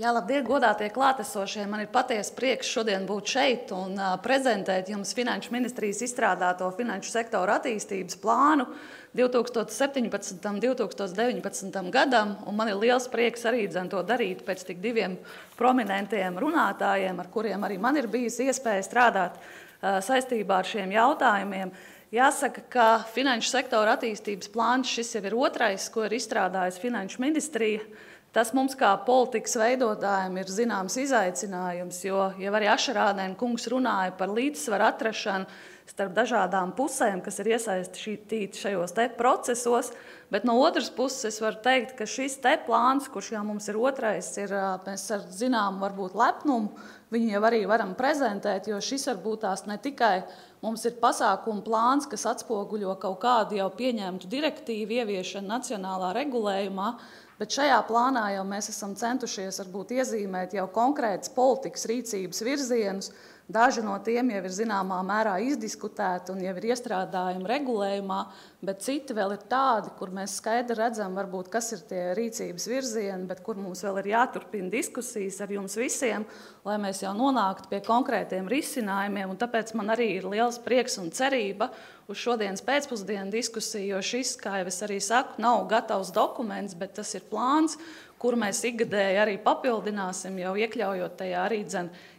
Jā, labdien, godātie klātesošie! Man ir patiesa prieks šodien būt šeit un prezentēt jums Finanšu ministrijas izstrādāto finanšu sektora attīstības plānu 2017. un 2019. gadam. Un man ir liels prieks arī to darīt pēc tik diviem prominentiem runātājiem, ar kuriem arī man ir bijusi iespēja strādāt saistībā ar šiem jautājumiem. Jāsaka, ka finanšu sektora attīstības plāns šis jau ir otrais, ko ir izstrādājusi Finanšu ministrija. Tas mums kā politikas veidotājiem ir zināms izaicinājums, jo jau arī Ašarādēna kungs runāja par līdzsvaru atrašanu starp dažādām pusēm, kas ir iesaistīti šajos procesos, bet no otras puses es varu teikt, ka šis plāns, kurš jau mums ir otrais, mēs ar zināmu varbūt lepnumu viņu jau arī varam prezentēt, jo šis varbūt tās ne tikai mums ir pasākumu plāns, kas atspoguļo kaut kādu jau pieņemtu direktīvu ieviešanu nacionālā regulējumā, bet šajā plānā jau mēs esam centušies varbūt iezīmēt jau konkrētas politikas rīcības virzienus. Daži no tiem jau ir zināmā mērā izdiskutēti un jau ir iestrādājumi regulējumā, bet citi vēl ir tādi, kur mēs skaidri redzam, varbūt, kas ir tie rīcības virzieni, bet kur mums vēl ir jāturpina diskusijas ar jums visiem, lai mēs jau nonāktu pie konkrētiem risinājumiem. Un tāpēc man arī ir liels prieks un cerība uz šodienas pēcpusdienu diskusiju, jo šis, kā jau es arī saku, nav gatavs dokuments, bet tas ir plāns, kur mēs ikgadēji arī papildināsim, jau iekļaujot tajā arī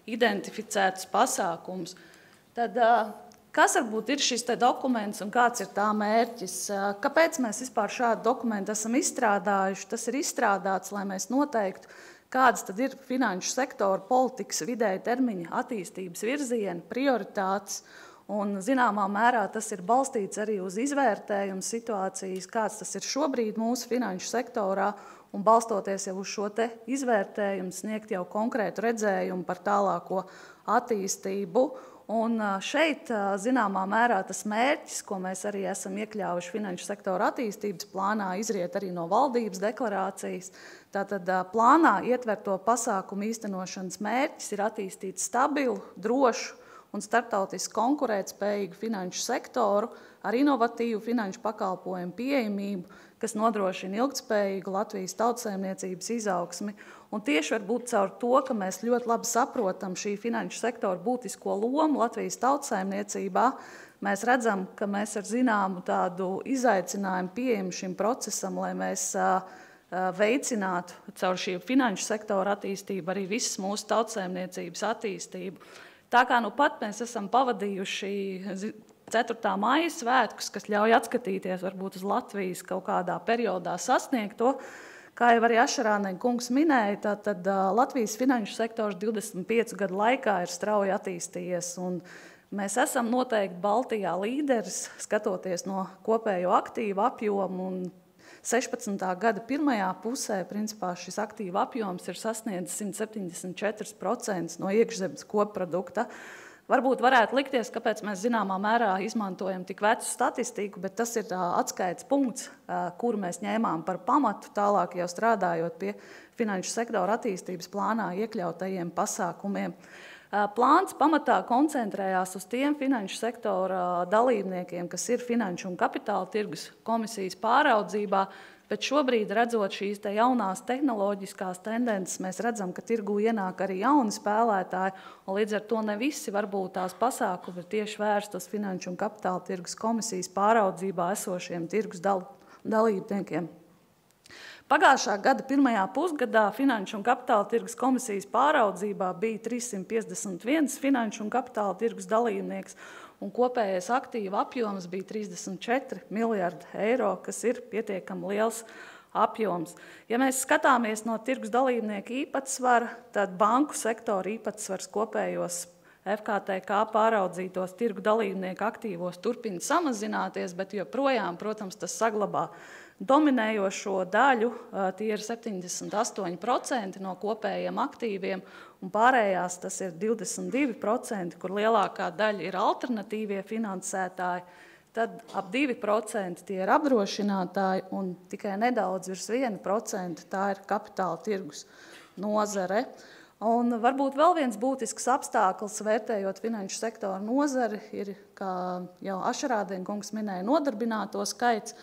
identificētus pasākumus. Tad, kas varbūt ir šis dokuments un kāds ir tā mērķis? Kāpēc mēs vispār šādu dokumentu esam izstrādājuši? Tas ir izstrādāts, lai mēs noteiktu, kādas tad ir finanšu sektora politikas vidēja termiņa attīstības virzieni, prioritātes. Un, zināmā mērā tas ir balstīts arī uz izvērtējumu situācijas, kāds tas ir šobrīd mūsu finanšu sektorā, un balstoties jau uz šo izvērtējumu, sniegt jau konkrētu redzējumu par tālāko attīstību. Un šeit, zināmā mērā, tas mērķis, ko mēs arī esam iekļāvuši finanšu sektora attīstības plānā, izriet arī no valdības deklarācijas. Tātad plānā ietverto pasākumu īstenošanas mērķis ir attīstīt stabilu, drošu un starptautiski konkurētspējīgu finanšu sektoru ar inovatīvu finanšu pakalpojumu pieejamību, kas nodrošina ilgtspējīgu Latvijas tautsaimniecības izaugsmi. Un tieši varbūt caur to, ka mēs ļoti labi saprotam šī finanšu sektora būtisko lomu Latvijas tautsaimniecībā, mēs redzam, ka mēs ar zināmu tādu izaicinājumu pieejam šim procesam, lai mēs veicinātu caur šī finanšu sektora attīstību arī visas mūsu tautsaimniecības attīstību. Tā kā nu pat mēs esam pavadījuši 4. maija svētkus, kas ļauj atskatīties varbūt uz Latvijas kaut kādā periodā sasniegto, kā jau arī Ašarādēna kungs minēja, tad Latvijas finanšu sektors 25 gadu laikā ir strauji attīstījies, un mēs esam noteikti Baltijā līderis, skatoties no kopējo aktīvu apjomu, un 16. gada pirmajā pusē, principā, šis aktīva apjoms ir sasniedzis 174% no iekšzemes koprodukta. Varbūt varētu likties, kāpēc mēs zināmā mērā izmantojam tik vecu statistiku, bet tas ir atskaites punkts, kuru mēs ņēmām par pamatu, tālāk jau strādājot pie finanšu sektora attīstības plānā iekļautajiem pasākumiem. Plāns pamatā koncentrējās uz tiem finanšu sektora dalībniekiem, kas ir Finanšu un kapitāla tirgus komisijas pāraudzībā, bet šobrīd, redzot šīs jaunās tehnoloģiskās tendences, mēs redzam, ka tirgū ienāk arī jauni spēlētāji, un līdz ar to ne visi varbūt tās pasākumi ir tieši vērsti uz Finanšu un kapitāla tirgus komisijas pāraudzībā esošiem tirgus dalībniekiem. Pagājušā gada pirmajā pusgadā Finanšu un kapitāla tirgus komisijas pāraudzībā bija 351 finanšu un kapitāla tirgus dalībnieks, un kopējais aktīva apjoms bija 34 miljardi eiro, kas ir pietiekami liels apjoms. Ja mēs skatāmies no tirgus dalībnieku īpatsvara, tad banku sektora īpatsvars kopējos FKTK pāraudzītos tirgu dalībnieku aktīvos turpina samazināties, bet joprojām, protams, tas saglabā dominējošo daļu, tie ir 78% no kopējiem aktīviem, un pārējās tas ir 22%, kur lielākā daļa ir alternatīvie finansētāji, tad ap 2% tie ir apdrošinātāji, un tikai nedaudz virs 1% tā ir kapitāla tirgus nozare. Un varbūt vēl viens būtisks apstākļus, vērtējot finanšu sektoru nozari, ir, kā jau Ašarādēna kungs minēja, nodarbināto skaits.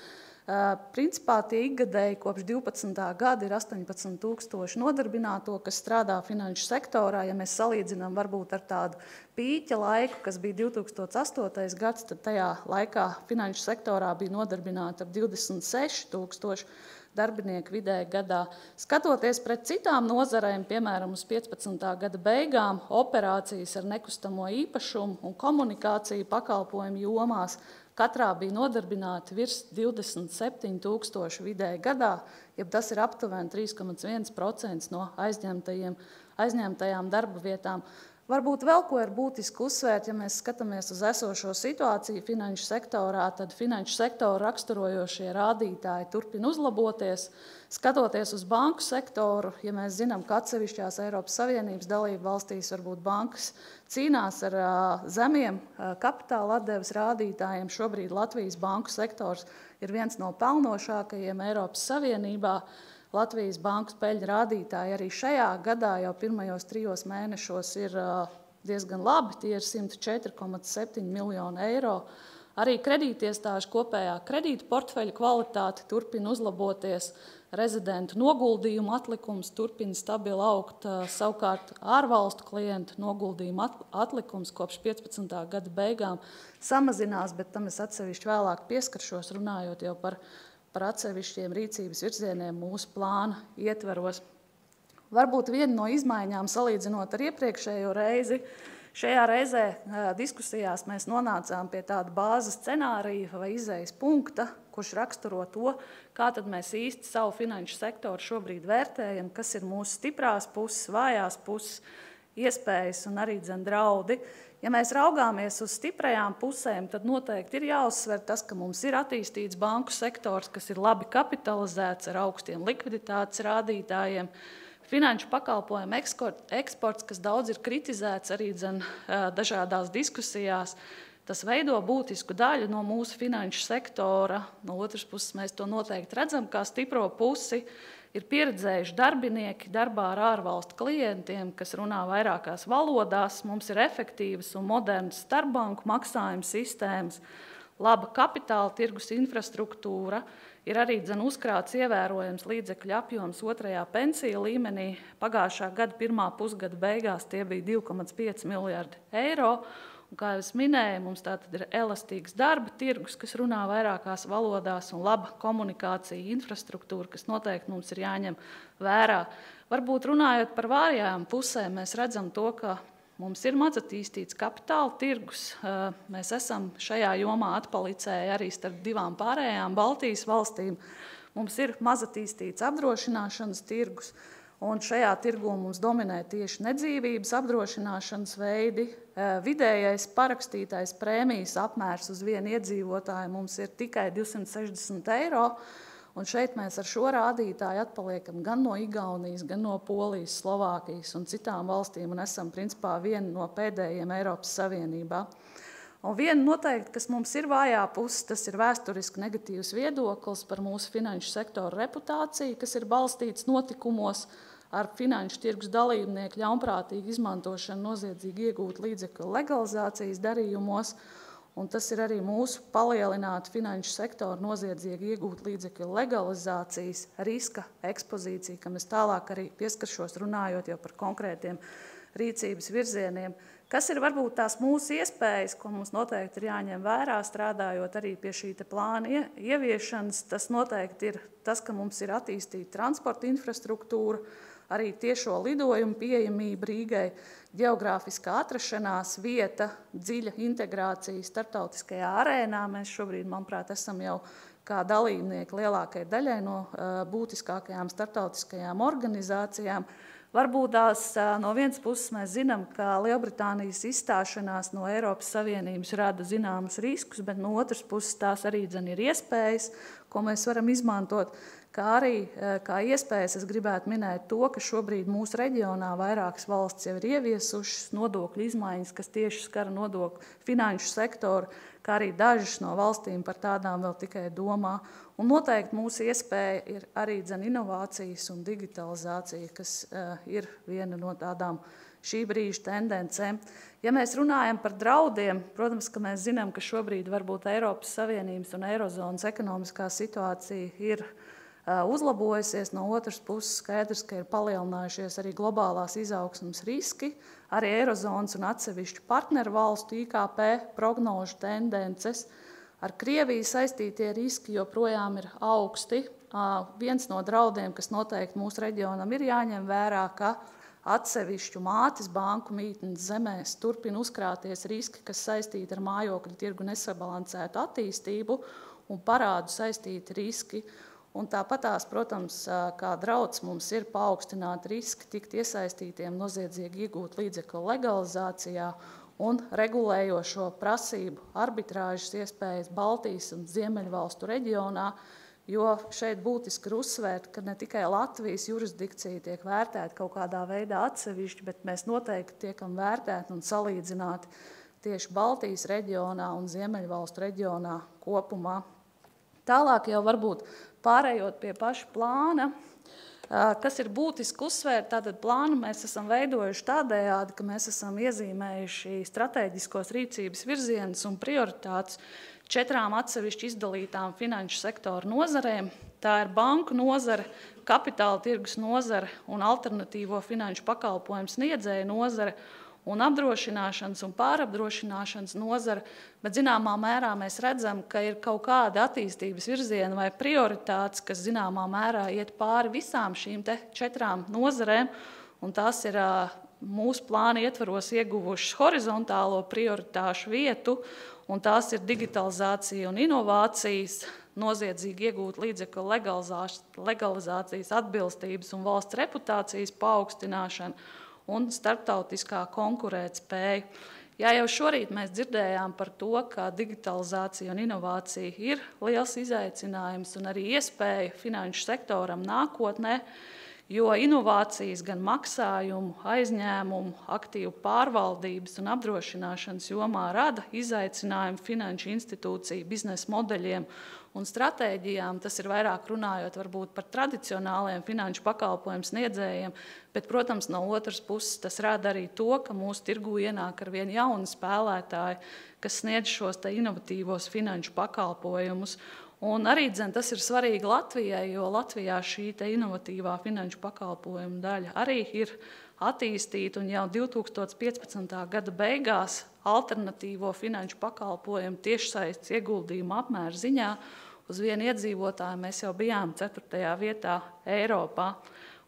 Principā tie ikgadēji kopš 12. gada ir 18,000 nodarbināto, kas strādā finanšu sektorā. Ja mēs salīdzinām varbūt ar tādu pīķa laiku, kas bija 2008. gads, tad tajā laikā finanšu sektorā bija nodarbināti ap 26,000 darbinieku vidēji gadā. Skatoties pret citām nozarēm, piemēram, uz 15. gada beigām, operācijas ar nekustamo īpašumu un komunikāciju pakalpojumu jomās, katrā bija nodarbināti virs 27,000 vidēji gadā, jeb tas ir aptuveni 3,1% no aizņemtajām darba vietām. Varbūt vēl ko ir būtiski uzsvērt, ja mēs skatāmies uz esošo situāciju finanšu sektorā, tad finanšu sektoru raksturojošie rādītāji turpina uzlaboties. Skatoties uz banku sektoru, ja mēs zinām, ka atsevišķās Eiropas Savienības dalību valstīs varbūt bankas cīnās ar zemiem kapitāla atdeves rādītājiem, šobrīd Latvijas banku sektors ir viens no pelnošākajiem Eiropas Savienībā. Latvijas banku peļņu rādītāji arī šajā gadā jau pirmajos 3 mēnešos ir diezgan labi, tie ir 104,7 miljoni eiro. Arī kredītiestāžu kopējā kredītu portfeļa kvalitāte turpina uzlaboties, rezidentu noguldījumu atlikums turpina stabili augt, savukārt ārvalstu klientu noguldījumu atlikums kopš 15. gada beigām samazinās, bet tam es atsevišķi vēlāk pieskaršos, runājot jau par atsevišķiem rīcības virzieniem mūsu plāna ietveros. Varbūt viena no izmaiņām, salīdzinot ar iepriekšējo reizi, šajā reizē diskusijās mēs nonācām pie tāda bāzes scenārija vai izējas punkta, kurš raksturo to, kā tad mēs īsti savu finanšu sektoru šobrīd vērtējam, kas ir mūsu stiprās puses, vājās puses, iespējas un arī draudi. Ja mēs raugāmies uz stiprajām pusēm, tad noteikti ir jāuzsver tas, ka mums ir attīstīts banku sektors, kas ir labi kapitalizēts ar augstiem likviditātes rādītājiem, finanšu pakalpojumu eksports, kas daudz ir kritizēts arī dažādās diskusijās. Tas veido būtisku daļu no mūsu finanšu sektora. No otras puses mēs to noteikti redzam kā stipro pusi. Ir pieredzējuši darbinieki darbā ar ārvalstu klientiem, kas runā vairākās valodās. Mums ir efektīvas un modernas starpbanku maksājuma sistēmas, laba kapitāla tirgus infrastruktūra, ir arī uzkrāts ievērojams līdzekļu apjoms 2. pensiju līmenī. Pagājušā gada pirmā pusgada beigās tie bija 2,5 miljardi eiro. Un, kā jau es minēju, mums tātad ir elastīgs darba tirgus, kas runā vairākās valodās, un laba komunikācija, infrastruktūra, kas noteikti mums ir jāņem vērā. Varbūt runājot par vājām pusēm, mēs redzam to, ka mums ir mazatīstīts kapitāla tirgus. Mēs esam šajā jomā atpalicēji arī starp 2 pārējām Baltijas valstīm. Mums ir mazatīstīts apdrošināšanas tirgus. Un šajā tirgū mums dominē tieši nedzīvības apdrošināšanas veidi. Vidējais parakstītais prēmijas apmērs uz vienu iedzīvotāju mums ir tikai 260 eiro. Un šeit mēs ar šo rādītāju atpaliekam gan no Igaunijas, gan no Polijas, Slovākijas un citām valstīm un esam principā viena no pēdējiem Eiropas Savienībā. Un viena noteikti, kas mums ir vājā puse, tas ir vēsturiski negatīvs viedoklis par mūsu finanšu sektoru reputāciju, kas ir balstīts notikumos ar finanšu tirgus dalībnieku ļaunprātīgu izmantošanu noziedzīgi iegūt līdzekļu legalizācijas darījumos. Un tas ir arī mūsu palielināta finanšu sektora noziedzīgi iegūt līdzekļu legalizācijas riska ekspozīcija, kam es tālāk arī pieskaršos runājot jau par konkrētiem rīcības virzieniem. Kas ir varbūt tās mūsu iespējas, ko mums noteikti ir jāņem vērā, strādājot arī pie šī plāna ieviešanas, tas noteikti ir tas, ka mums ir attīstīta transporta infrastruktūra, arī tiešo lidojumu pieejamība Rīgai, geogrāfiskā atrašanās vieta, dziļa integrācija starptautiskajā arēnā. Mēs šobrīd, manuprāt, esam jau kā dalībnieki lielākajai daļai no būtiskākajām starptautiskajām organizācijām. Varbūt tās no vienas puses mēs zinām, ka Lielbritānijas izstāšanās no Eiropas Savienības rada zināmus riskus, bet no otras puses tās arī ir iespējas, ko mēs varam izmantot. kā arī kā iespējas es gribētu minēt to, ka šobrīd mūsu reģionā vairākas valsts jau ir ieviesušas nodokļu izmaiņas, kas tieši skar nodokļu finanšu sektoru, kā arī dažas no valstīm par tādām vēl tikai domā. Un noteikti mūsu iespēja ir arī inovācijas un digitalizācija, kas ir viena no tādām šī brīža tendencēm. Ja mēs runājam par draudiem, protams, ka mēs zinām, ka šobrīd varbūt Eiropas Savienības un Eirozonas ekonomiskā situācija ir uzlabojusies. No otras puses skaidrs, ka ir palielinājušies arī globālās izaugsmes riski, arī Eirozonas un atsevišķu partneru valstu IKP prognožu tendences. Ar Krieviju saistītie riski joprojām ir augsti. Viens no draudiem, kas noteikti mūsu reģionam ir jāņem vērā, ka atsevišķu mātes banku mītnes zemēs turpina uzkrāties riski, kas saistīti ar mājokļu tirgu nesabalansētu attīstību un parādu saistīti riski. Un tāpatās, protams, kā drauds mums ir paaugstināti riski tikt iesaistītiem noziedzīgi iegūt līdzekļu legalizācijā un regulējošo prasību arbitrāžas iespējas Baltijas un Ziemeļvalstu reģionā, jo šeit būtiski ir uzsvērt, ka ne tikai Latvijas jurisdikcija tiek vērtēta kaut kādā veidā atsevišķi, bet mēs noteikti tiekam vērtēti un salīdzināti tieši Baltijas reģionā un Ziemeļvalstu reģionā kopumā. Tālāk jau varbūt pārējot pie paša plāna, kas ir būtiski uzsvērt, tātad plānu mēs esam veidojuši tādējādi, ka mēs esam iezīmējuši stratēģiskos rīcības virzienus un prioritātes 4 atsevišķi izdalītām finanšu sektoru nozarēm. Tā ir banku nozare, kapitāla tirgus nozare un alternatīvo finanšu pakalpojumu sniedzēju nozare un apdrošināšanas un pārapdrošināšanas nozara, bet zināmā mērā mēs redzam, ka ir kaut kāda attīstības virziena vai prioritātes, kas zināmā mērā iet pāri visām šīm 4 nozarēm, un tās ir mūsu plāna ietvaros ieguvušas horizontālo prioritāšu vietu, un tās ir digitalizācija un inovācijas, noziedzīgi iegūt līdzekļu legalizācijas atbilstības un valsts reputācijas paaugstināšana un starptautiskā konkurētspēja. Jā, jau šorīt mēs dzirdējām par to, ka digitalizācija un inovācija ir liels izaicinājums un arī iespēja finanšu sektoram nākotnē, jo inovācijas gan maksājumu, aizņēmumu, aktīvu pārvaldības un apdrošināšanas jomā rada izaicinājumu finanšu institūciju biznesa modeļiem un stratēģijām. Tas ir vairāk runājot varbūt par tradicionāliem finanšu pakalpojumu sniedzējiem, bet, protams, no otras puses tas rada arī to, ka mūsu tirgū ienāk ar vien jauni spēlētāji, kas sniedz šos inovatīvos finanšu pakalpojumus. Un arī tas ir svarīgi Latvijai, jo Latvijā šī inovatīvā finanšu pakalpojumu daļa arī ir attīstīta, un jau 2015. gada beigās alternatīvo finanšu pakalpojumu tiešsaistes ieguldījumu apmēra ziņā uz vienu iedzīvotāju mēs jau bijām 4. vietā Eiropā.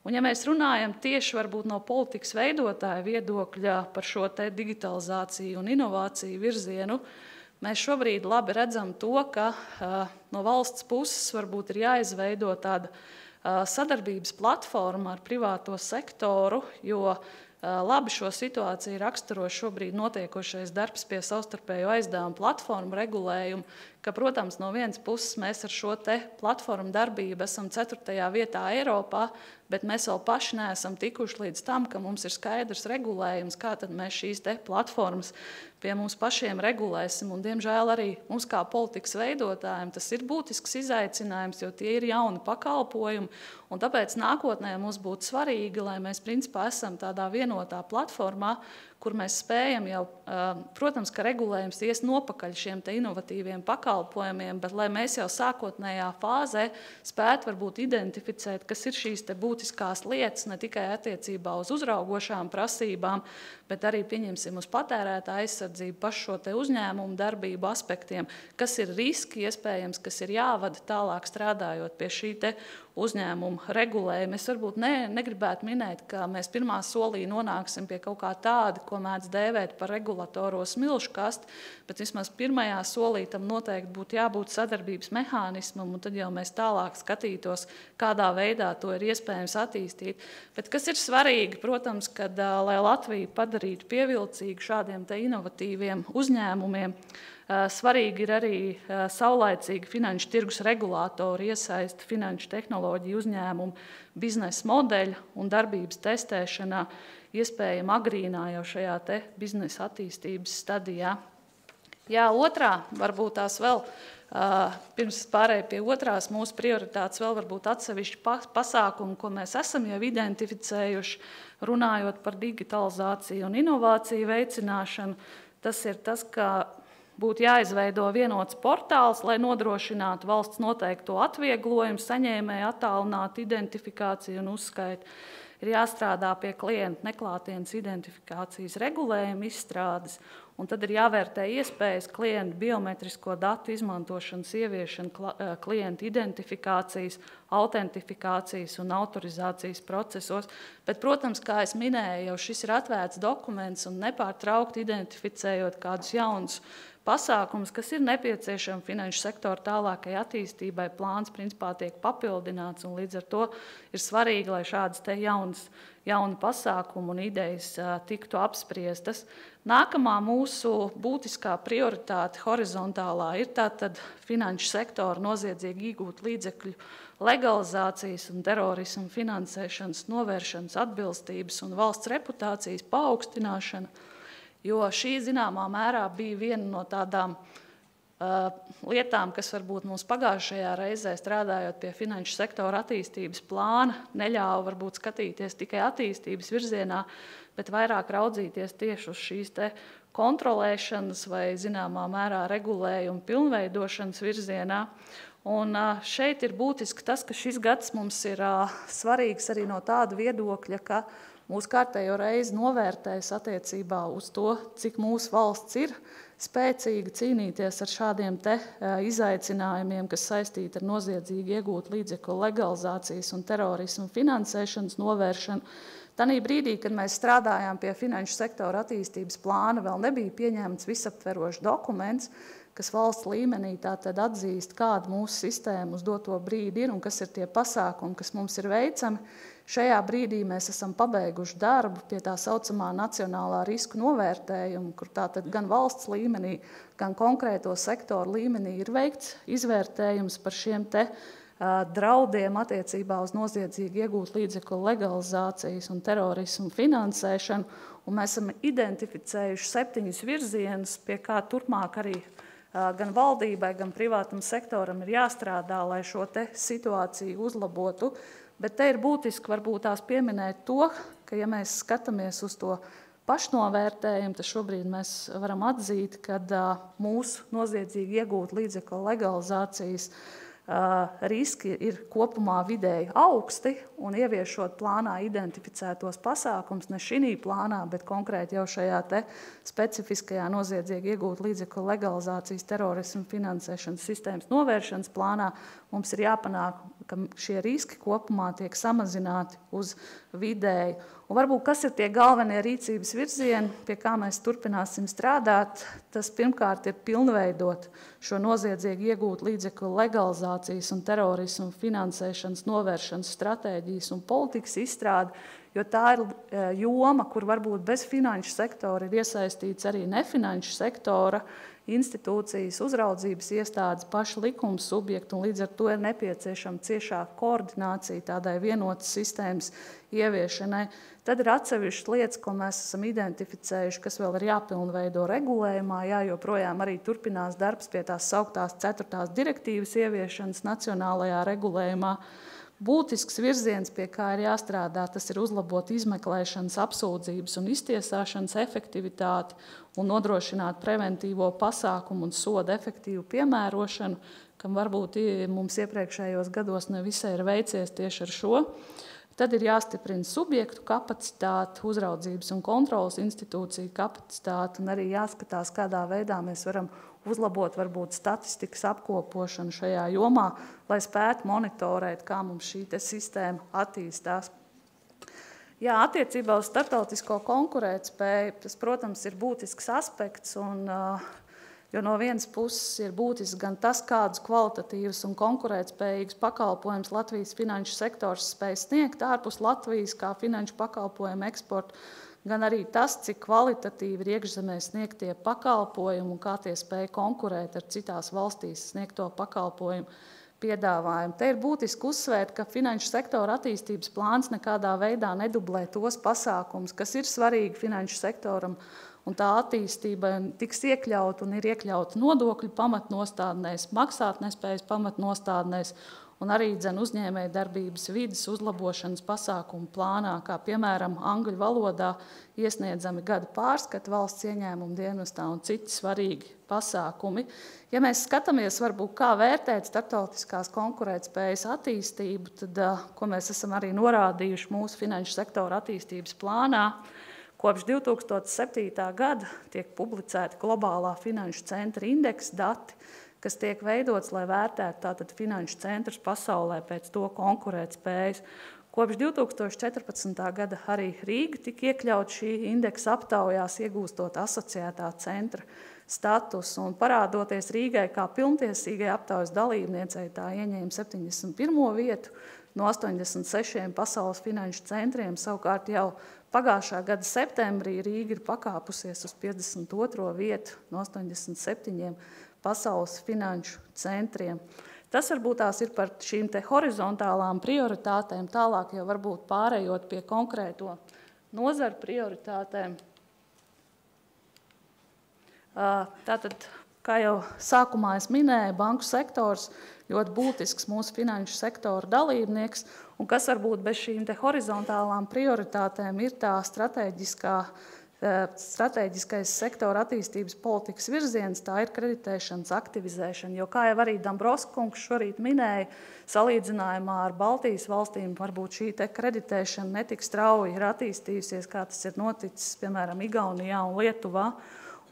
Un ja mēs runājam tieši varbūt no politikas veidotāja viedokļa par šo digitalizāciju un inovāciju virzienu, mēs šobrīd labi redzam to, ka no valsts puses varbūt ir jāizveido tāda sadarbības platforma ar privāto sektoru, jo labi šo situāciju raksturo šobrīd notiekošais darbs pie savstarpējo aizdevumu platformu regulējumu, ka, protams, no vienas puses mēs ar šo platformu darbību esam 4. vietā Eiropā, bet mēs vēl paši neesam tikuši līdz tam, ka mums ir skaidrs regulējums, kā tad mēs šīs platformas pie mums pašiem regulēsim. Un, diemžēl, arī mums kā politikas veidotājiem tas ir būtisks izaicinājums, jo tie ir jauni pakalpojumi. Un tāpēc nākotnē mums būtu svarīgi, lai mēs principā esam tādā vienotā platformā, kur mēs spējam jau, protams, ka regulējums ies nopakaļ šiem inovatīviem pakalpojumiem, bet lai mēs jau sākotnējā fāzē spētu varbūt identificēt, kas ir šīs būtiskās lietas, ne tikai attiecībā uz uzraugošām prasībām, bet arī, pieņemsim, uz patērētāja aizsardzību, pašu šo uzņēmumu darbību aspektiem, kas ir riski iespējams, kas ir jāvada tālāk strādājot pie šī uzņēmuma regulējuma. Es varbūt negribētu minēt, ka mēs pirmā solī nonāksim pie kaut kā tāda, ko mēdz dēvēt par regulatoro smilšu kastu, bet vismaz pirmajā solī tam noteikti būtu jābūt sadarbības mehānismam, un tad jau mēs tālāk skatītos, kādā veidā to ir iespējams attīstīt. Bet kas ir svarīgi, protams, kad, lai Latviju padarītu pievilcīgu šādiem inovatīviem uzņēmumiem, Svarīgi ir arī saulaicīga finanšu tirgus regulātori iesaista finanšu tehnoloģiju uzņēmumu biznesa modeļa un darbības testēšanā, iespējami agrīnā jau šajā biznesa attīstības stadijā. Jā, otrā, varbūt tās vēl, pirms pārēju pie otrās mūsu prioritātes, vēl varbūt atsevišķi pasākumi, ko mēs esam jau identificējuši, runājot par digitalizāciju un inovāciju veicināšanu. Tas ir tas, ka būtu jāizveido vienots portāls, lai nodrošinātu valsts noteikto atvieglojumu, saņēmēju attālinātu identifikāciju un uzskaitu. Ir jāstrādā pie klientu neklātienes identifikācijas regulējuma izstrādes, un tad ir jāvērtē iespējas klientu biometrisko datu izmantošanas ieviešana klientu identifikācijas, autentifikācijas un autorizācijas procesos. Bet, protams, kā es minēju, jau šis ir atvērts dokuments un nepārtraukti identificējot kādus jaunus pasākumus, kas ir nepieciešami finanšu sektora tālākai attīstībai, plāns principā tiek papildināts, un līdz ar to ir svarīgi, lai šādas jauni pasākumi un idejas tiktu apspriestas. Nākamā mūsu būtiskā prioritāte horizontālā ir tātad finanšu sektora noziedzīgi iegūt līdzekļu legalizācijas un terorismu finansēšanas novēršanas atbilstības un valsts reputācijas paaugstināšana, jo šī zināmā mērā bija viena no tādām lietām, kas varbūt mums pagājušajā reizē strādājot pie finanšu sektora attīstības plāna, neļāva varbūt skatīties tikai attīstības virzienā, bet vairāk raudzīties tieši uz šīs kontrolēšanas vai zināmā mērā regulējuma pilnveidošanas virzienā. Un šeit ir būtiski tas, ka šis gads mums ir svarīgs arī no tāda viedokļa, ka mūsu kārtējo reizi novērtēs attiecībā uz to, cik mūsu valsts ir spēcīga cīnīties ar šādiem izaicinājumiem, kas saistīti ar noziedzīgi iegūt līdzekļu legalizācijas un terorismu finansēšanas novēršanu. Tanī brīdī, kad mēs strādājām pie finanšu sektora attīstības plāna, vēl nebija pieņemts visaptverošs dokuments, kas valsts līmenī tātad atzīst, kāda mūsu sistēma uz doto brīdi ir un kas ir tie pasākumi, kas mums ir veicami. Šajā brīdī mēs esam pabeiguši darbu pie tā saucamā nacionālā risku novērtējuma, kur tātad gan valsts līmenī, gan konkrēto sektoru līmenī ir veikts izvērtējums par šiem draudiem attiecībā uz noziedzīgi iegūt līdzekļu legalizācijas un terorismu finansēšanu, un mēs esam identificējuši 7 virzienus, pie kā turpmāk arī gan valdībai, gan privātam sektoram ir jāstrādā, lai šo situāciju uzlabotu. Bet te ir būtiski varbūt tās pieminēt to, ka ja mēs skatāmies uz to pašnovērtējumu, tad šobrīd mēs varam atzīt, ka mūsu noziedzīgi iegūt līdzekļu legalizācijas riski ir kopumā vidēji augsti, un ieviešot plānā identificētos pasākums ne šī plānā, bet konkrēti jau šajā specifiskajā noziedzīgi iegūt līdzekļu legalizācijas terorismu finansēšanas sistēmas novēršanas plānā, mums ir jāpanāk, ka šie riski kopumā tiek samazināti uz vidēju. Un varbūt kas ir tie galvenie rīcības virzieni, pie kā mēs turpināsim strādāt, tas pirmkārt ir pilnveidot šo noziedzīgi iegūt līdzekļu legalizācijas un terorismu finansēšanas novēršanas stratēģijas un politikas izstrādi, jo tā ir joma, kur varbūt bez finanšu sektora ir iesaistīts arī nefinanšu sektora institūcijas, uzraudzības iestādes, paši likuma subjekti, un līdz ar to ir nepieciešama ciešāka koordinācija tādai vienotas sistēmas ieviešanai. Tad ir atsevišķas lietas, ko mēs esam identificējuši, kas vēl ir jāpilnveido regulējumā, joprojām arī turpinās darbs pie tās sauktās 4. direktīvas ieviešanas nacionālajā regulējumā. Būtisks virziens, pie kā ir jāstrādā, tas ir uzlabot izmeklēšanas, apsūdzības un iztiesāšanas efektivitāti un nodrošināt preventīvo pasākumu un sodu efektīvu piemērošanu, kam varbūt mums iepriekšējos gados nevisai ir veicies tieši ar šo. Tad ir jāstiprina subjektu kapacitāte, uzraudzības un kontrolas institūciju kapacitāte, un arī jāskatās, kādā veidā mēs varam uzlabot varbūt statistikas apkopošanu šajā jomā, lai spētu monitorēt, kā mums šī sistēma attīstās. Jā, attiecībā uz starptautisko konkurētspēju, tas, protams, ir būtisks aspekts, jo no vienas puses ir būtisks gan tas, kādus kvalitatīvus un konkurētspējīgus pakalpojumus Latvijas finanšu sektors spēj sniegt ārpus Latvijas kā finanšu pakalpojumu eksportu, gan arī tas, cik kvalitatīvi ir iekšzemē sniegtie pakalpojumi un kā tie spēj konkurēt ar citās valstīs sniegto pakalpojumu piedāvājumu. Te ir būtiski uzsvērt, ka finanšu sektora attīstības plāns nekādā veidā nedublē tos pasākumus, kas ir svarīgi finanšu sektoram, un tā attīstība tiks iekļauta un ir iekļauta nodokļu pamatnostādnēs, maksātnespējas pamatnostādnēs un arī uzņēmēju darbības vides uzlabošanas pasākumu plānā, kā piemēram angļu valodā iesniedzami gada pārskati valsts ieņēmuma dienestā un citi svarīgi pasākumi. Ja mēs skatāmies, varbūt, kā vērtēt starptautiskās konkurētspējas attīstību, tad, ko mēs esam arī norādījuši mūsu finanšu sektora attīstības plānā, kopš 2007. gada tiek publicēti globālā finanšu centra indeksa dati, kas tiek veidots, lai vērtētu tātad finanšu centrus pasaulē pēc to konkurētspējas. Kopš 2014. gada arī Rīga tika iekļauta šī indeksa aptaujās, iegūstot asociētā centra statusu un parādoties Rīgai kā pilntiesīgai aptaujas dalībniecei, tā ieņēma 71. vietu no 86 pasaules finanšu centriem. Savukārt jau pagājušā gada septembrī Rīga ir pakāpusies uz 52. vietu no 87 pasaules finanšu centriem. Tas varbūt tās ir par šīm te horizontālām prioritātēm, tālāk jau varbūt pārējot pie konkrēto nozaru prioritātēm. Tātad, kā jau sākumā es minēju, banku sektors ļoti būtisks mūsu finanšu sektora dalībnieks, un kas varbūt bez šīm te horizontālām prioritātēm ir tā strateģiskais sektora attīstības politikas virziens, tā ir kreditēšanas aktivizēšana, jo, kā jau arī Dombrovskis šorīt minēja, salīdzinājumā ar Baltijas valstīm varbūt šī te kreditēšana netik strauji ir attīstījusies, kā tas ir noticis, piemēram, Igaunijā un Lietuvā.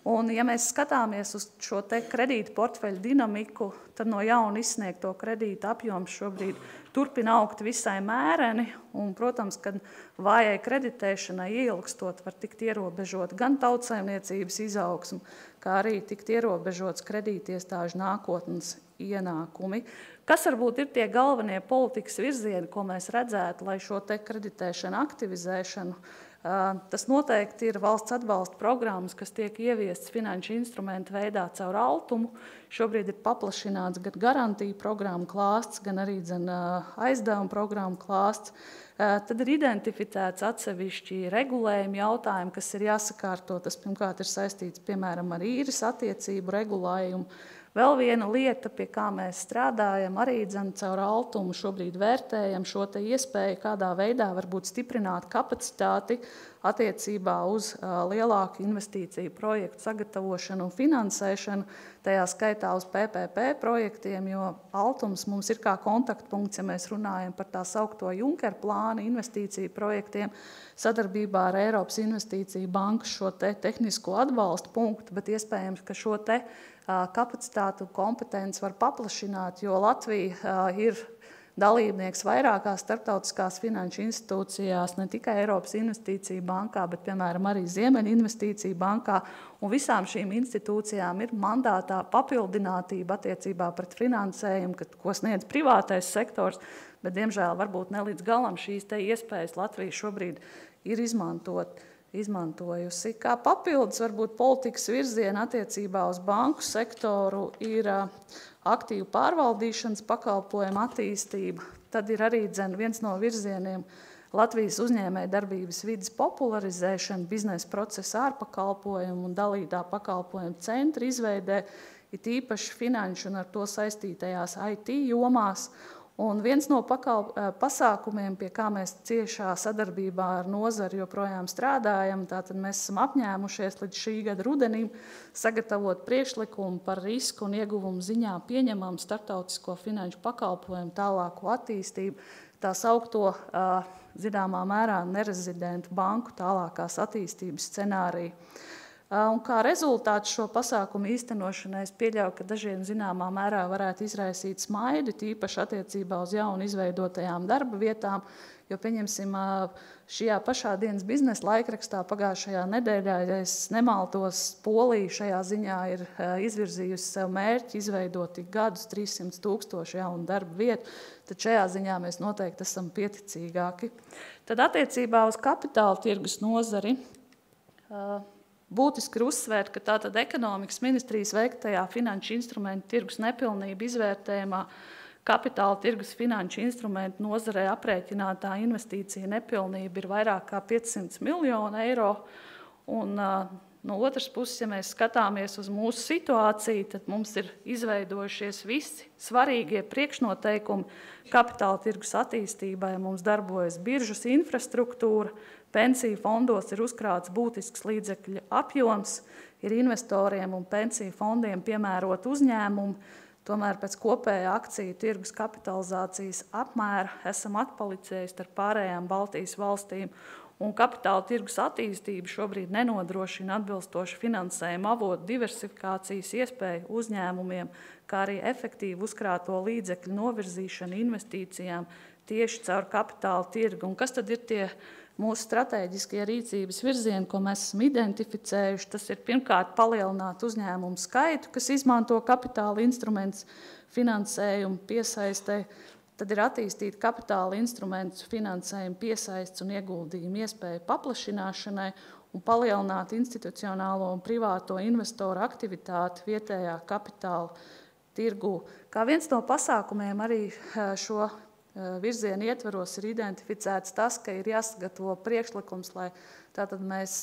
Un, ja mēs skatāmies uz šo te kredītu portfeļu dinamiku, tad no jauna izsniegto kredītu apjoms šobrīd turpina augt visai mēreni, un, protams, kad vājai kreditēšanai ielgstot var tikt ierobežot gan tautsaimniecības izaugsmu, kā arī tikt ierobežots kredītiestāžu nākotnes ienākumi. Kas varbūt ir tie galvenie politikas virzieni, ko mēs redzētu, lai šo te kreditēšanu aktivizēšanu? Tas noteikti ir valsts atbalsta programmas, kas tiek ieviestas finanšu instrumentu veidā caur Altumu. Šobrīd ir paplašināts gan garantiju programmu klāsts, gan arī aizdevuma programmu klāsts. Tad ir identificēts atsevišķi regulējumi jautājumi, kas ir jāsakārto. Tas pirmkārt ir saistīts, piemēram, ar īres attiecību regulējumu. Vēl viena lieta, pie kā mēs strādājam, arī caur Altumu šobrīd vērtējam šo te iespēju, kādā veidā varbūt stiprināt kapacitāti attiecībā uz lielāku investīciju projektu sagatavošanu un finansēšanu, tajā skaitā uz PPP projektiem, jo Altums mums ir kā kontaktpunkts, ja mēs runājam par tā saukto Junker plānu investīciju projektiem, sadarbībā ar Eiropas Investīciju banku šo te tehnisko atbalstu punktu, bet iespējams, ka šo te kapacitātu un kompetenci var paplašināt, jo Latvija ir dalībnieks vairākās starptautiskās finanšu institūcijās, ne tikai Eiropas Investīcija bankā, bet, piemēram, arī Ziemeļu Investīcija bankā. Un visām šīm institūcijām ir mandātā papildinātība attiecībā pret finansējumu, ko sniedz privātais sektors, bet, diemžēl, varbūt ne līdz galam šīs te iespējas Latvija šobrīd ir izmantojusi. Kā papildus varbūt politikas virziena attiecībā uz banku sektoru ir aktīvu pārvaldīšanas pakalpojumu attīstība. Tad ir arī viens no virzieniem Latvijas uzņēmēju darbības vides popularizēšana, biznesa procesa ārpakalpojumu un dalītā pakalpojumu centra izveidē, it īpaši finanšu un ar to saistītajās IT jomās. Un viens no pasākumiem, pie kā mēs ciešā sadarbībā ar nozari joprojām strādājam, tātad mēs esam apņēmušies līdz šī gada rudenim sagatavot priekšlikumu par risku un ieguvumu ziņā pieņemamu starptautisko finanšu pakalpojumu tālāko attīstību, tā saukto, zināmā mērā, nerezidentu banku tālākās attīstības scenāriju. Un kā rezultāts šo pasākumu īstenošanai es pieļauju, ka dažiem zināmā mērā varētu izraisīt smaidi, tīpaši attiecībā uz jaunu izveidotajām darba vietām, jo, pieņemsim, šajā pašā dienas biznesa laikrakstā pagājušajā nedēļā, ja es nemaltos, Polija šajā ziņā ir izvirzījusi sev mērķi izveidot tik gadus 300,000 jaunu darba vietu, tad šajā ziņā mēs noteikti esam pieticīgāki. Tad attiecībā uz kapitāla tirgus nozari būtiski ir uzsvērt, ka tātad ekonomikas ministrijas veiktajā finanšu instrumentu tirgus nepilnība izvērtējumā kapitāla tirgus finanšu instrumentu nozarē aprēķinātā investīcija nepilnība ir vairāk kā 500 miljonu eiro. Un, no otras puses, ja mēs skatāmies uz mūsu situāciju, tad mums ir izveidojušies visi svarīgie priekšnoteikumi kapitāla tirgus attīstībai. Mums darbojas biržas infrastruktūra, pensiju fondos ir uzkrāts būtisks līdzekļu apjoms, ir investoriem un pensiju fondiem piemērot uzņēmumu. Tomēr pēc kopējā akciju tirgus kapitalizācijas apmēra esam atpalicējuši ar pārējām Baltijas valstīm, un kapitāla tirgus attīstība šobrīd nenodrošina atbilstošu finansējumu avotu diversifikācijas iespēju uzņēmumiem, kā arī efektīvu uzkrāto līdzekļu novirzīšanu investīcijām tieši caur kapitāla tirgu. Un kas tad ir tie mūsu stratēģiskie rīcības virzieni, ko mēs esam identificējuši? Tas ir pirmkārt palielināt uzņēmumu skaitu, kas izmanto kapitāla instrumentus finansējumu piesaistē. Tad ir attīstīt kapitāla instrumentus finansējumu piesaists un ieguldījumu iespēju paplašināšanai un palielināt institucionālo un privāto investoru aktivitāti vietējā kapitāla tirgū. Kā viens no pasākumiem arī šo virzienu ietveros ir identificēts tas, ka ir jāsagatavo priekšlikums, lai tātad mēs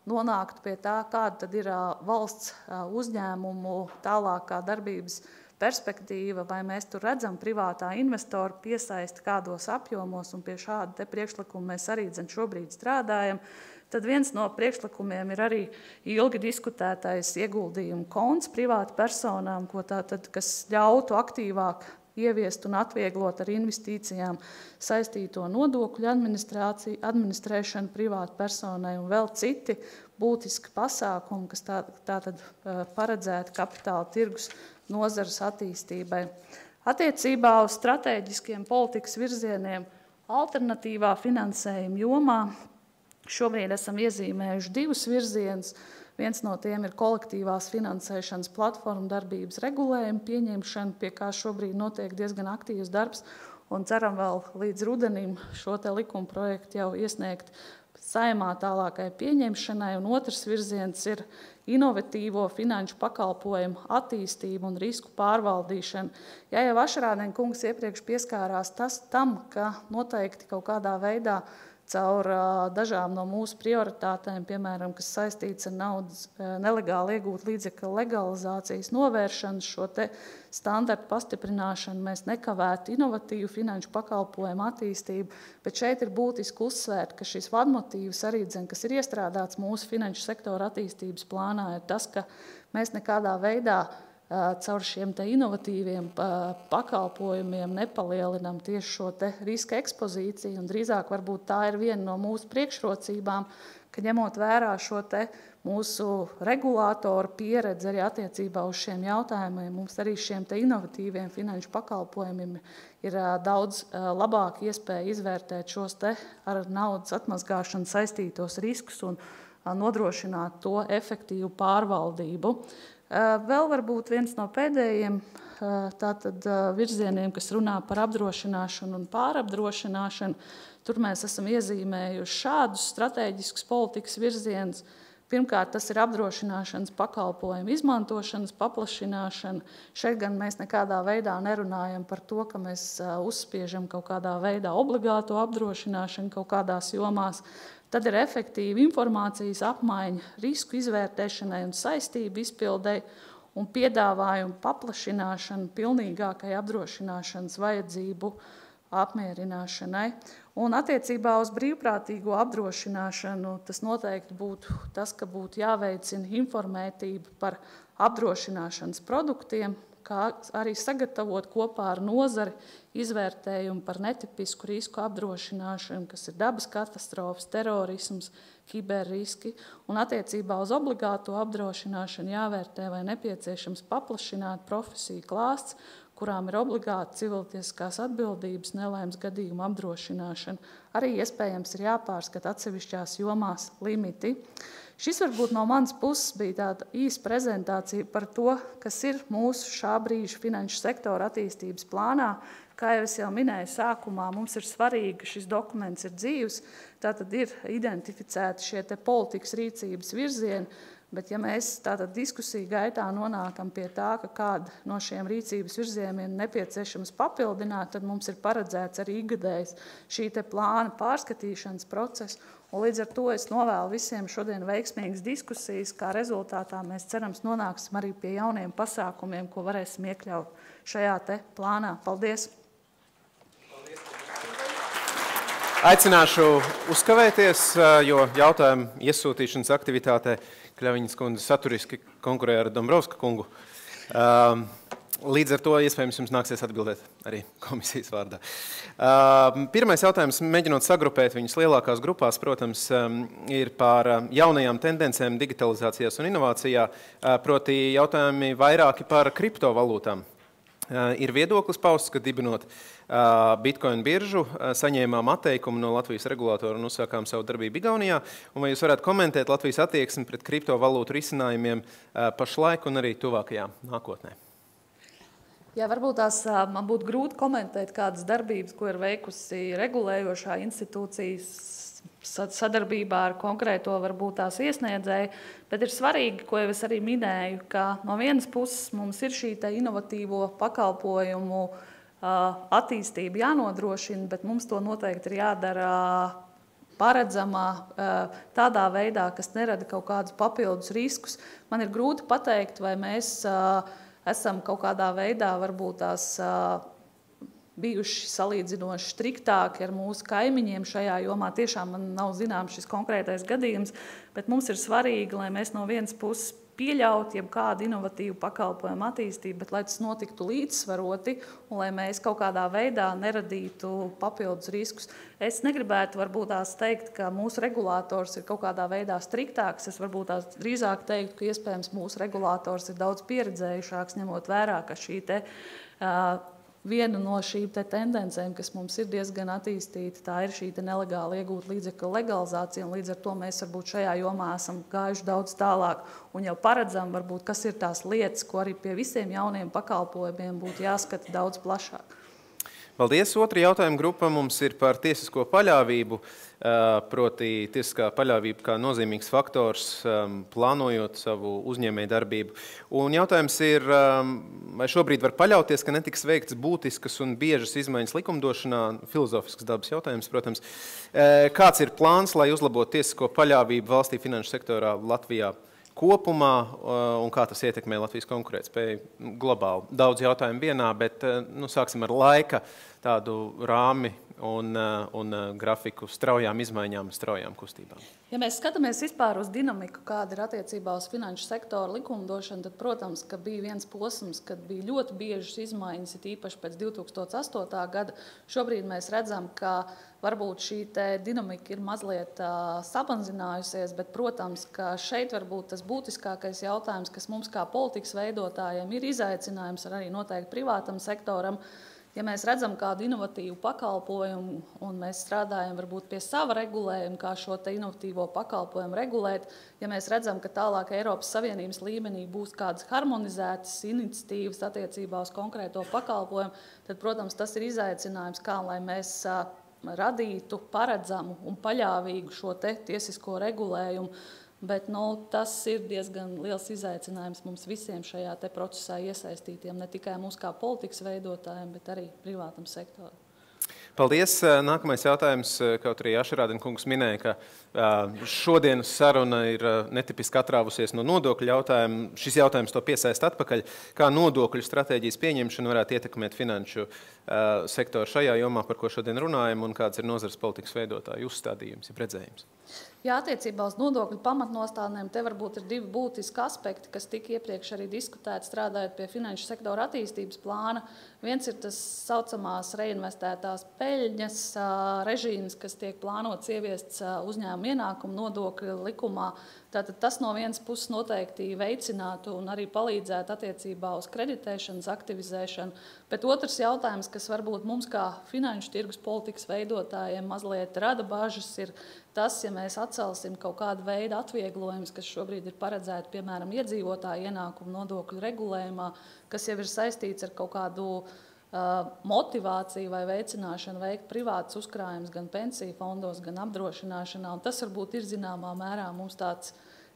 nonāktu pie tā, kāda tad ir valsts uzņēmumu tālākā darbības perspektīva, vai mēs tur redzam privātā investoru piesaisti kādos apjomos, un pie šāda te priekšlikuma mēs arī šobrīd strādājam. Tad viens no priekšlikumiem ir arī ilgi diskutētais ieguldījumu konts privātu personām, kas ļautu aktīvāk ieviest un atvieglot ar investīcijām saistīto nodokļu administrēšanu privātu personai un vēl citi būtiski pasākumi, kas tātad paredzēti kapitāla tirgus nozares attīstībai. Attiecībā uz stratēģiskiem politikas virzieniem alternatīvā finansējuma jomā šobrīd esam iezīmējuši 2 virzienus. Viens no tiem ir kolektīvās finansēšanas platformu darbības regulējuma pieņemšana, pie kā šobrīd notiek diezgan aktīvs darbs, un ceram vēl līdz rudenim šo te likuma projektu jau iesniegt Saeimā tālākai pieņemšanai, un otrs virziens ir inovatīvo finanšu pakalpojumu attīstību un risku pārvaldīšanu. Ja jau Ašarādien kungs iepriekš pieskārās tam, ka noteikti kaut kādā veidā caur dažām no mūsu prioritātēm, piemēram, kas saistīts ar naudas nelegāli iegūt līdzekļu legalizācijas novēršanu, šo te standartu pastiprināšanu, mēs nekavētu inovatīvu finanšu pakalpojumu attīstību, bet šeit ir būtiski uzsvērt, ka šis vadmotīvs arī, kas ir iestrādāts mūsu finanšu sektora attīstības plānā, ir tas, ka mēs nekādā veidā caur šiem te inovatīviem pakalpojumiem nepalielinam tieši šo te riska ekspozīciju, un drīzāk varbūt tā ir viena no mūsu priekšrocībām, ka ņemot vērā šo te mūsu regulātoru pieredzi arī attiecībā uz šiem jautājumiem, mums arī šiem te inovatīviem finanšu pakalpojumiem ir daudz labāk iespēja izvērtēt šos te ar naudas atmazgāšanu saistītos riskus un nodrošināt to efektīvu pārvaldību. Vēl varbūt viens no pēdējiem virzieniem, kas runā par apdrošināšanu un pārapdrošināšanu, tur mēs esam iezīmējuši šādus stratēģiskus politikas virzienus. Pirmkārt, tas ir apdrošināšanas pakalpojumu izmantošanas paplašināšana. Šeit gan mēs nekādā veidā nerunājam par to, ka mēs uzspiežam kaut kādā veidā obligāto apdrošināšanu kaut kādās jomās. Tad ir efektīva informācijas apmaiņa, risku izvērtēšanai un saistību izpildei un piedāvājumu paplašināšana pilnīgākai apdrošināšanas vajadzību apmierināšanai. Un attiecībā uz brīvprātīgo apdrošināšanu tas noteikti būtu tas, ka būtu jāveicina informētība par apdrošināšanas produktiem, kā arī sagatavot kopā ar nozari izvērtējumu par netipisku risku apdrošināšanu, kas ir dabas katastrofas, terorisms, kiberriski, un attiecībā uz obligāto apdrošināšanu jāvērtē, vai nepieciešams paplašināt profesiju klāsts, kurām ir obligāti civiltiesiskās atbildības nelaimes gadījuma apdrošināšana. Arī iespējams ir jāpārskata atsevišķās jomās limiti. Šis varbūt no manas puses bija tāda īsa prezentācija par to, kas ir mūsu šā brīža finanšu sektora attīstības plānā. Kā jau es minēju sākumā, mums ir svarīgi, ka šis dokuments ir dzīvs, tātad ir identificēti šie politikas rīcības virzieni, bet ja mēs tātad diskusiju gaitā nonākam pie tā, ka kādu no šiem rīcības virzieniem ir nepieciešams papildināt, tad mums ir paredzēts arī ikgadējs šī plāna pārskatīšanas process. Un līdz ar to es novēlu visiem šodien veiksmīgas diskusijas, kā rezultātā mēs cerams nonāksim arī pie jauniem pasākumiem, ko varēsim iekļaut šajā plānā. Paldies! Aicināšu uzkavēties, jo jautājumu iesūtīšanas aktivitātē Kļaviņas kundze saturiski konkurē ar Dombrovska kungu. Līdz ar to iespējams jums nāksies atbildēt arī komisijas vārdā. Pirmais jautājums, mēģinot sagrupēt viņus lielākās grupās, protams, ir par jaunajām tendencēm digitalizācijās un inovācijā, proti jautājumi vairāki par kriptovalūtām. Ir viedoklis pausts, ka dibinot Bitcoin biržu, saņēmām atteikumu no Latvijas regulātora un uzsākām savu darbību Igaunijā. Un vai jūs varētu komentēt Latvijas attieksmi pret kriptovalūtu risinājumiem pašlaik un arī tuvākajā nākotnē? Jā, varbūt tās man būtu grūti komentēt kādas darbības, ko ir veikusi regulējošā institūcijas sadarbībā ar konkrēto varbūt tās iesniedzēju, bet ir svarīgi, ko jau es arī minēju, ka no vienas puses mums ir šī inovatīvo pakalpojumu attīstība jānodrošina, bet mums to noteikti ir jādara paredzamā tādā veidā, kas nerada kaut kādus papildus riskus. Man ir grūti pateikt, vai mēs esam kaut kādā veidā varbūt tās bijuši salīdzinoši striktāki ar mūsu kaimiņiem šajā jomā. Tiešām man nav zināms šis konkrētais gadījums, bet mums ir svarīgi, lai mēs no vienas puses pieļautu jebkādu inovatīvu pakalpojumu attīstību, bet lai tas notiktu līdzsvaroti un lai mēs kaut kādā veidā neradītu papildus riskus. Es negribētu varbūt tās teikt, ka mūsu regulators ir kaut kādā veidā striktāks. Es varbūt tās drīzāk teiktu, ka iespējams mūsu regulators ir daudz pieredzējušāks, ņemot vērā, ka šī viena no šīm tendencēm, kas mums ir diezgan attīstīta, tā ir šī nelegāli iegūta līdzekļu legalizācija, un līdz ar to mēs varbūt šajā jomā esam gājuši daudz tālāk un jau paredzam, varbūt, kas ir tās lietas, ko arī pie visiem jauniem pakalpojumiem būtu jāskata daudz plašāk. Paldies. Otra jautājuma grupa mums ir par tiesisko paļāvību, proti tiesiskā paļāvība kā nozīmīgs faktors, plānojot savu uzņēmēju darbību. Un jautājums ir, vai šobrīd var paļauties, ka netiks veikts būtiskas un biežas izmaiņas likumdošanā, filozofisks dabas jautājums, protams. Kāds ir plāns, lai uzlabotu tiesisko paļāvību valstī finanšu sektorā Latvijā kopumā un kā tas ietekmē Latvijas konkurētspēju globāli? Daudz jautājumu vienā, bet sāksim ar laika tādu rāmi un grafiku straujām izmaiņām, straujām kustībām. Ja mēs skatāmies vispār uz dinamiku, kāda ir attiecībā uz finanšu sektoru likumdošanu, tad, protams, ka bija viens posms, kad bija ļoti biežas izmaiņas, it īpaši pēc 2008. gada. Šobrīd mēs redzam, ka varbūt šī dinamika ir mazliet samazinājusies, bet, protams, ka šeit varbūt tas būtiskākais jautājums, kas mums kā politikas veidotājiem ir izaicinājums ar arī noteikti privātam sektoram. Ja mēs redzam kādu inovatīvu pakalpojumu un mēs strādājam varbūt pie sava regulējuma, kā šo inovatīvo pakalpojumu regulēt, ja mēs redzam, ka tālāk Eiropas Savienības līmenī būs kādas harmonizētas iniciatīvas attiecībā uz konkrēto pakalpojumu, tad, protams, tas ir izaicinājums, kā lai mēs radītu paredzamu un paļāvīgu šo tiesisko regulējumu. Bet tas ir diezgan liels izaicinājums mums visiem šajā procesā iesaistītiem, ne tikai mums kā politikas veidotājiem, bet arī privātam sektoram. Paldies. Nākamais jautājums, kaut arī Ašarādina kungs minēja, ka šodienas saruna ir netipiski atrāvusies no nodokļu jautājumu. Šis jautājums to piesaista atpakaļ. Kā nodokļu stratēģijas pieņemšana varētu ietekmēt finanšu sektoru šajā jomā, par ko šodien runājam, un kāds ir nozares politikas veidotāju uzstādījums, ja redzējums? Jā, attiecībā uz nodokļu pamatnostādnēm te varbūt ir divi būtiski aspekti, kas tika iepriekš arī diskutēti strādājot pie finanšu sektora attīstības plāna. Viens ir tas saucamās reinvestētās peļņas režīms, kas tiek plānots ieviests uzņēmuma ienākumu nodokļu likumā. Tātad tas no vienas puses noteikti veicinātu un arī palīdzētu attiecībā uz kreditēšanas aktivizēšanu. Bet otrs jautājums, kas varbūt mums kā finanšu tirgus politikas veidotājiem mazliet rada bažas, ir tas, ja mēs atcelsim kaut kādu veidu atvieglojumus, kas šobrīd ir paredzēti, piemēram, iedzīvotāju ienākumu nodokļu regulējumā, kas jau ir saistīts ar kaut kādu motivācija vai veicināšana veikt privātus uzkrājumus gan pensiju fondos, gan apdrošināšanā. Un tas varbūt ir zināmā mērā mums tāds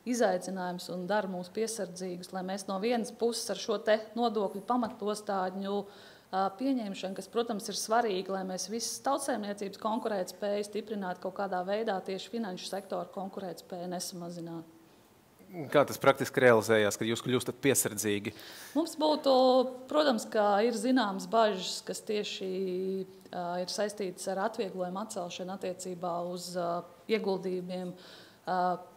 izaicinājums un dara mūs piesardzīgus, lai mēs no vienas puses ar šo te nodokļu pamatostādņu pieņemšanu, kas, protams, ir svarīgi, lai mēs visas tautsēmniecības konkurētspēju stiprinātu kaut kādā veidā, tieši finanšu sektoru konkurētspēju nesamazinātu. Kā tas praktiski realizējās, kad jūs kļūstat piesardzīgi? Mums būtu, protams, ka ir zināmas bažas, kas tieši ir saistītas ar atvieglojumu atcelšanu attiecībā uz ieguldījumiem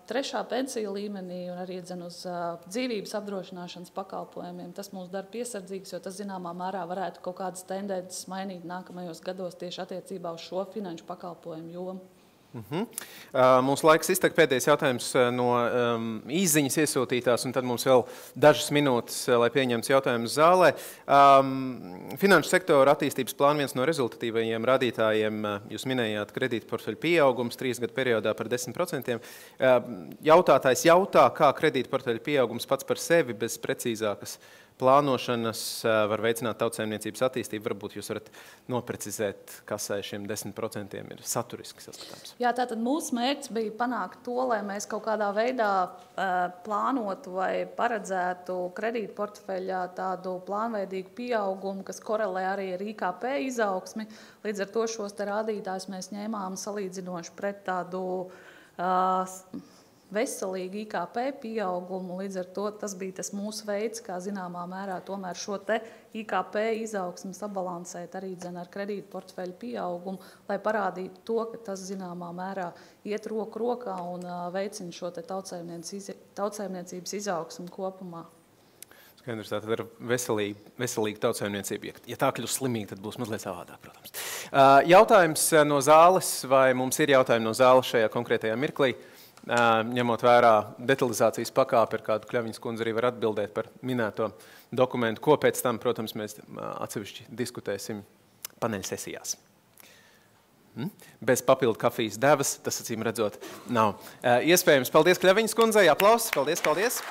trešā pensiju līmenī un arī uz dzīvības apdrošināšanas pakalpojumiem. Tas mūs dara piesardzīgs, jo tas zināmā mērā varētu kaut kādas tendences mainīt nākamajos gados tieši attiecībā uz šo finanšu pakalpojumu jomu. Mūsu laiks iztek pēdējais jautājums no īsziņas iesūtītās, un tad mums vēl dažas minūtes, lai pieņemts jautājumus zālē. Finanšu sektora attīstības plāna viens no rezultatīvajiem rādītājiem, jūs minējāt kredītportfeļu pieaugums 3 gadu periodā par 10%. Jautātājs jautā, kā kredītportfeļu pieaugums pats par sevi bez precīzākas plānošanas var veicināt tautsēmniecības attīstību. Varbūt jūs varat noprecizēt, kas aiz šiem 10% ir saturiski saskatāms. Jā, tātad mūsu mērķis bija panākt to, lai mēs kaut kādā veidā plānotu vai paredzētu kredītportfeļā tādu plānveidīgu pieaugumu, kas korelē arī ar IKP izaugsmi. Līdz ar to šos te rādītājus mēs ņēmām salīdzinoši pret tādu veselīgu IKP pieaugumu, līdz ar to tas bija tas mūsu veids, kā zināmā mērā tomēr šo te IKP izaugsmu sabalansēt arī ar kredītu portfeļu pieaugumu, lai parādītu to, ka tas zināmā mērā iet roku rokā un veicina šo te tautsēmniecības izaugsmu kopumā. Skaidrs, tātad ir veselīga tautsēmniecība. Ja tā kļūst slimīga, tad būs mazliet savādāk, protams. Jautājums no zāles, vai mums ir jautājumi no zāles šajā konkrētajā mirklī? Ņemot vērā detalizācijas pakāpi, ar kādu Kļaviņas kundze arī var atbildēt par minēto dokumentu, ko pēc tam, protams, mēs atsevišķi diskutēsim paneļa sesijās. Bez papildu kafijas devas, tas acīm redzot nav. Iespējams, paldies Kļaviņas kundzei, aplausus, paldies!